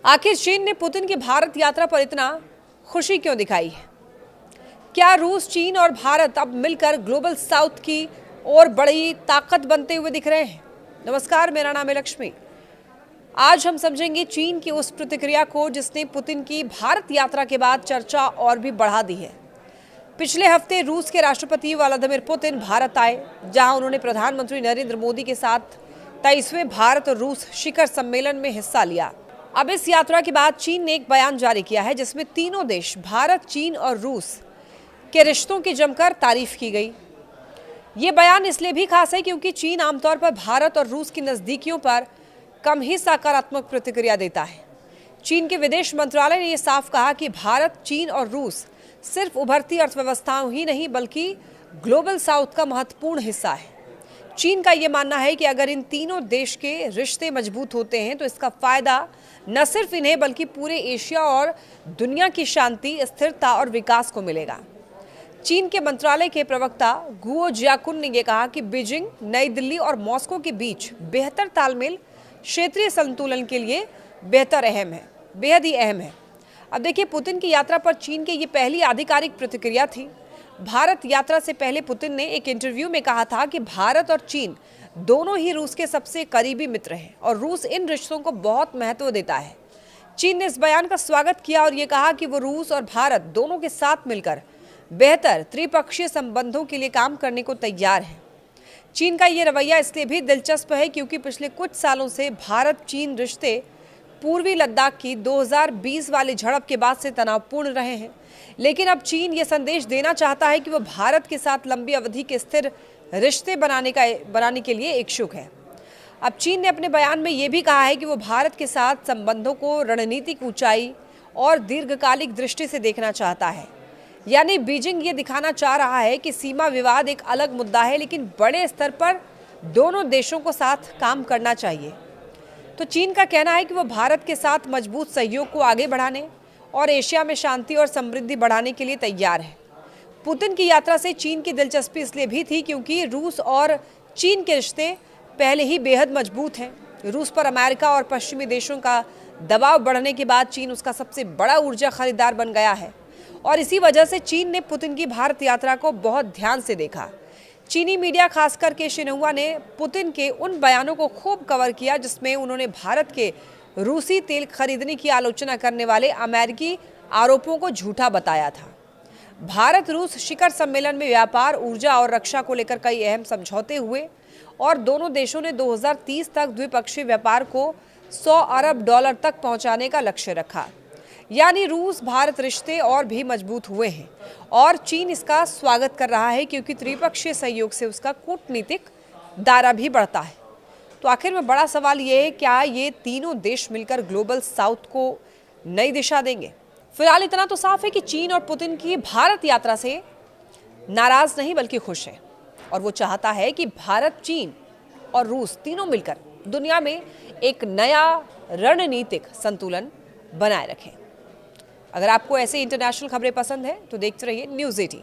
आखिर चीन ने पुतिन की भारत यात्रा पर इतना खुशी क्यों दिखाई है? क्या रूस, चीन और भारत अब मिलकर ग्लोबल साउथ की और बड़ी ताकत बनते हुए दिख रहे हैं? नमस्कार, मेरा नाम है लक्ष्मी। आज हम समझेंगे चीन की उस प्रतिक्रिया को जिसने पुतिन की भारत यात्रा के बाद चर्चा और भी बढ़ा दी है। पिछले हफ्ते रूस के राष्ट्रपति व्लादिमीर पुतिन भारत आए, जहां उन्होंने प्रधानमंत्री नरेंद्र मोदी के साथ 23वें भारत और रूस शिखर सम्मेलन में हिस्सा लिया। अब इस यात्रा के बाद चीन ने एक बयान जारी किया है जिसमें तीनों देश भारत, चीन और रूस के रिश्तों की जमकर तारीफ की गई। ये बयान इसलिए भी खास है क्योंकि चीन आमतौर पर भारत और रूस की नजदीकियों पर कम ही सकारात्मक प्रतिक्रिया देता है। चीन के विदेश मंत्रालय ने यह साफ कहा कि भारत, चीन और रूस सिर्फ उभरती अर्थव्यवस्थाओं ही नहीं बल्कि ग्लोबल साउथ का महत्वपूर्ण हिस्सा है। चीन का यह मानना है कि अगर इन तीनों देश के रिश्ते मजबूत होते हैं तो इसका फायदा न सिर्फ इन्हें बल्कि पूरे एशिया और दुनिया की शांति, स्थिरता और विकास को मिलेगा। चीन के मंत्रालय के प्रवक्ता गुओ जियाकुन ने यह कहा कि बीजिंग, नई दिल्ली और मॉस्को के बीच बेहतर तालमेल क्षेत्रीय संतुलन के लिए बेहद ही अहम है। अब देखिए, पुतिन की यात्रा पर चीन की ये पहली आधिकारिक प्रतिक्रिया थी। भारत यात्रा से पहले पुतिन ने एक इंटरव्यू में कहा था कि भारत और चीन दोनों ही रूस के सबसे करीबी मित्र हैं और रूस इन रिश्तों को बहुत महत्व देता है। चीन ने इस बयान का स्वागत किया और ये कहा कि वो रूस और भारत दोनों के साथ मिलकर बेहतर त्रिपक्षीय संबंधों के लिए काम करने को तैयार है। चीन का ये रवैया इसलिए भी दिलचस्प है क्योंकि पिछले कुछ सालों से भारत चीन रिश्ते पूर्वी लद्दाख की 2020 वाली झड़प के बाद से तनावपूर्ण रहे हैं। लेकिन अब चीन ये संदेश देना चाहता है कि वो भारत के साथ लंबी अवधि के स्थिर रिश्ते बनाने के लिए इच्छुक है। अब चीन ने अपने बयान में ये भी कहा है कि वो भारत के साथ संबंधों को रणनीतिक ऊंचाई और दीर्घकालिक दृष्टि से देखना चाहता है। यानी बीजिंग ये दिखाना चाह रहा है कि सीमा विवाद एक अलग मुद्दा है, लेकिन बड़े स्तर पर दोनों देशों को साथ काम करना चाहिए। तो चीन का कहना है कि वो भारत के साथ मजबूत सहयोग को आगे बढ़ाने और एशिया में शांति और समृद्धि बढ़ाने के लिए तैयार है। पुतिन की यात्रा से चीन की दिलचस्पी इसलिए भी थी क्योंकि रूस और चीन के रिश्ते पहले ही बेहद मजबूत हैं। रूस पर अमेरिका और पश्चिमी देशों का दबाव बढ़ने के बाद चीन उसका सबसे बड़ा ऊर्जा खरीदार बन गया है और इसी वजह से चीन ने पुतिन की भारत यात्रा को बहुत ध्यान से देखा। चीनी मीडिया, खासकर के शिन्हुआ ने पुतिन के उन बयानों को खूब कवर किया जिसमें उन्होंने भारत के रूसी तेल खरीदने की आलोचना करने वाले अमेरिकी आरोपों को झूठा बताया था। भारत रूस शिखर सम्मेलन में व्यापार, ऊर्जा और रक्षा को लेकर कई अहम समझौते हुए और दोनों देशों ने 2030 तक द्विपक्षीय व्यापार को $100 अरब तक पहुंचाने का लक्ष्य रखा। यानी रूस भारत रिश्ते और भी मजबूत हुए हैं और चीन इसका स्वागत कर रहा है क्योंकि त्रिपक्षीय सहयोग से उसका कूटनीतिक दायरा भी बढ़ता है। तो आखिर में बड़ा सवाल ये है, क्या ये तीनों देश मिलकर ग्लोबल साउथ को नई दिशा देंगे? फिलहाल इतना तो साफ है कि चीन और पुतिन की भारत यात्रा से नाराज नहीं बल्कि खुश है और वो चाहता है कि भारत, चीन और रूस तीनों मिलकर दुनिया में एक नया रणनीतिक संतुलन बनाए रखें। अगर आपको ऐसे इंटरनेशनल खबरें पसंद है तो देखते रहिए न्यूज़ 18।